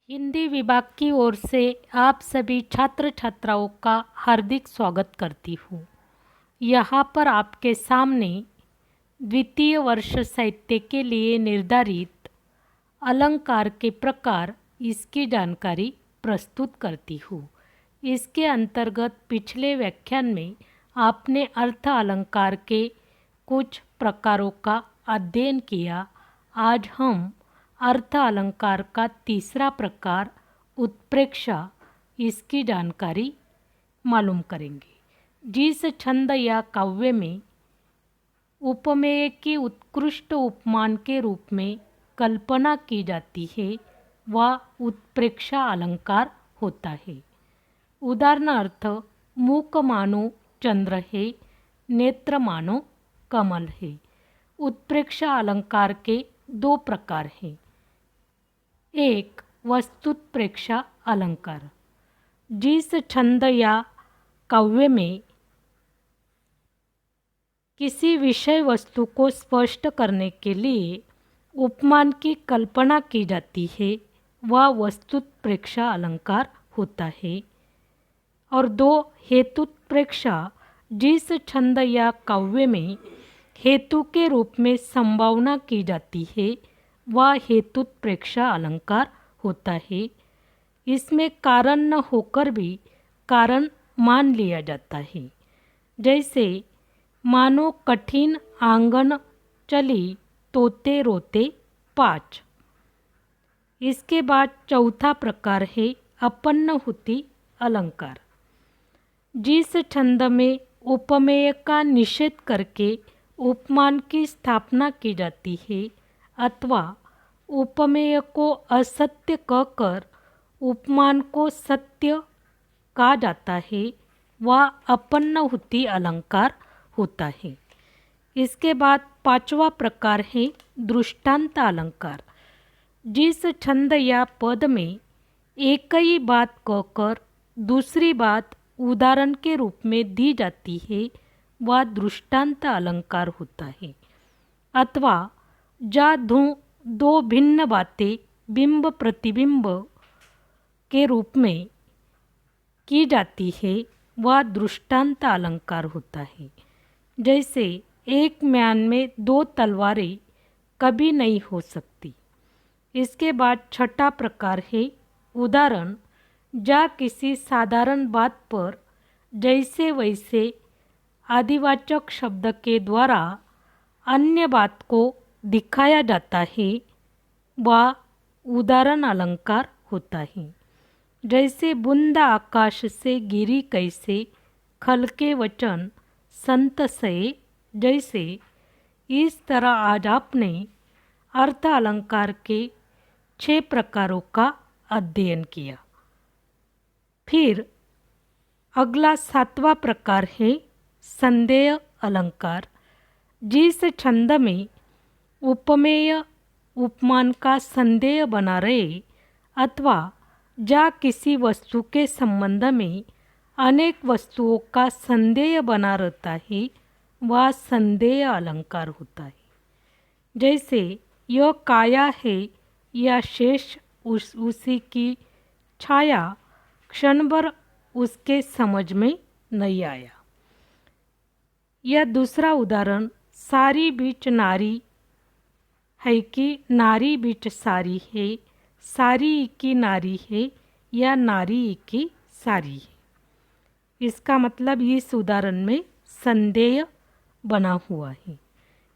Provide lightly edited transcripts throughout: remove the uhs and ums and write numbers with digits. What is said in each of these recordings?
हिंदी विभाग की ओर से आप सभी छात्र छात्राओं का हार्दिक स्वागत करती हूँ। यहाँ पर आपके सामने द्वितीय वर्ष साहित्य के लिए निर्धारित अलंकार के प्रकार इसकी जानकारी प्रस्तुत करती हूँ। इसके अंतर्गत पिछले व्याख्यान में आपने अर्थ अलंकार के कुछ प्रकारों का अध्ययन किया। आज हम अर्थ अलंकार का तीसरा प्रकार उत्प्रेक्षा इसकी जानकारी मालूम करेंगे। जिस छंद या काव्य में उपमेय की उत्कृष्ट उपमान के रूप में कल्पना की जाती है वह उत्प्रेक्षा अलंकार होता है। उदाहरणार्थ मुख मानो चंद्र है, नेत्र मानो कमल है। उत्प्रेक्षा अलंकार के दो प्रकार हैं। एक वस्तुत्प्रेक्षा अलंकार, जिस छंद या काव्य में किसी विषय वस्तु को स्पष्ट करने के लिए उपमान की कल्पना की जाती है वह वस्तुत्प्रेक्षा अलंकार होता है। और दो हेतुत्प्रेक्षा, जिस छंद या काव्य में हेतु के रूप में संभावना की जाती है वह हेतुत्प्रेक्षा अलंकार होता है। इसमें कारण न होकर भी कारण मान लिया जाता है। जैसे मानो कठिन आंगन चली तोते रोते पाँच। इसके बाद चौथा प्रकार है अपन्नहुति अलंकार, जिस छंद में उपमेय का निषेध करके उपमान की स्थापना की जाती है अथवा उपमेय को असत्य कहकर उपमान को सत्य कहा जाता है वह अपन्नहुति अलंकार होता है। इसके बाद पांचवा प्रकार है दृष्टांत अलंकार, जिस छंद या पद में एक ही बात कहकर दूसरी बात उदाहरण के रूप में दी जाती है वह दृष्टांत अलंकार होता है। अथवा जहाँ दो भिन्न बातें बिंब प्रतिबिंब के रूप में की जाती है वह दृष्टांत अलंकार होता है। जैसे एक म्यान में दो तलवारें कभी नहीं हो सकती। इसके बाद छठा प्रकार है उदाहरण, जहाँ किसी साधारण बात पर जैसे वैसे आदिवाचक शब्द के द्वारा अन्य बात को दिखाया जाता है वह उदाहरण अलंकार होता है। जैसे बूंदा आकाश से गिरी कैसे, खल के वचन संत से। जैसे इस तरह आज आपने अर्थ अलंकार के 6 प्रकारों का अध्ययन किया। फिर अगला 7वां प्रकार है संदेह अलंकार, जिस छंद में उपमेय उपमान का संदेह बना रहे अथवा जहाँ किसी वस्तु के संबंध में अनेक वस्तुओं का संदेह बना रहता है वह संदेह अलंकार होता है। जैसे यह काया है या शेष उसी की छाया, क्षण भर उसके समझ में नहीं आया। यह दूसरा उदाहरण सारी बीच नारी है कि नारी बीच सारी है, सारी की नारी है या नारी की सारी है। इसका मतलब इस उदाहरण में संदेह बना हुआ है।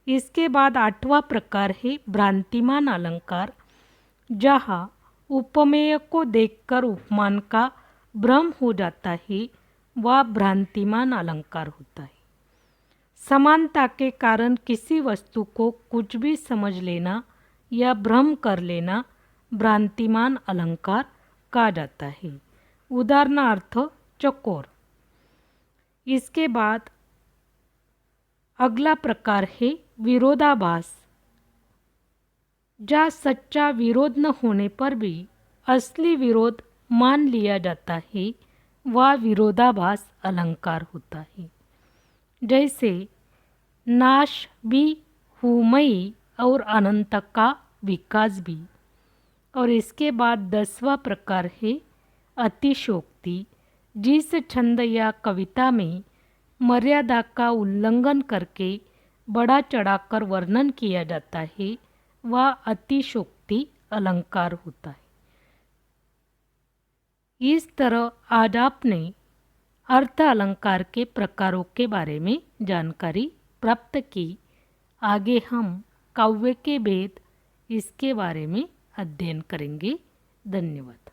इसके बाद 8वां प्रकार है भ्रांतिमान अलंकार, जहाँ उपमेय को देखकर उपमान का भ्रम हो जाता है वह भ्रांतिमान अलंकार होता है। समानता के कारण किसी वस्तु को कुछ भी समझ लेना या भ्रम कर लेना भ्रांतिमान अलंकार कहा जाता है। उदाहरणार्थ चकोर। इसके बाद अगला प्रकार है विरोधाभास, जहाँ सच्चा विरोध न होने पर भी असली विरोध मान लिया जाता है वह विरोधाभास अलंकार होता है। जैसे नाश भी हूँ मैं और अनंत का विकास भी। और इसके बाद 10वां प्रकार है अतिशोक्ति। जिस छंद या कविता में मर्यादा का उल्लंघन करके बड़ा चढ़ाकर वर्णन किया जाता है वह अतिशोक्ति अलंकार होता है। इस तरह आज आपने अर्थ अलंकार के प्रकारों के बारे में जानकारी प्राप्त की। आगे हम काव्य के भेद इसके बारे में अध्ययन करेंगे। धन्यवाद।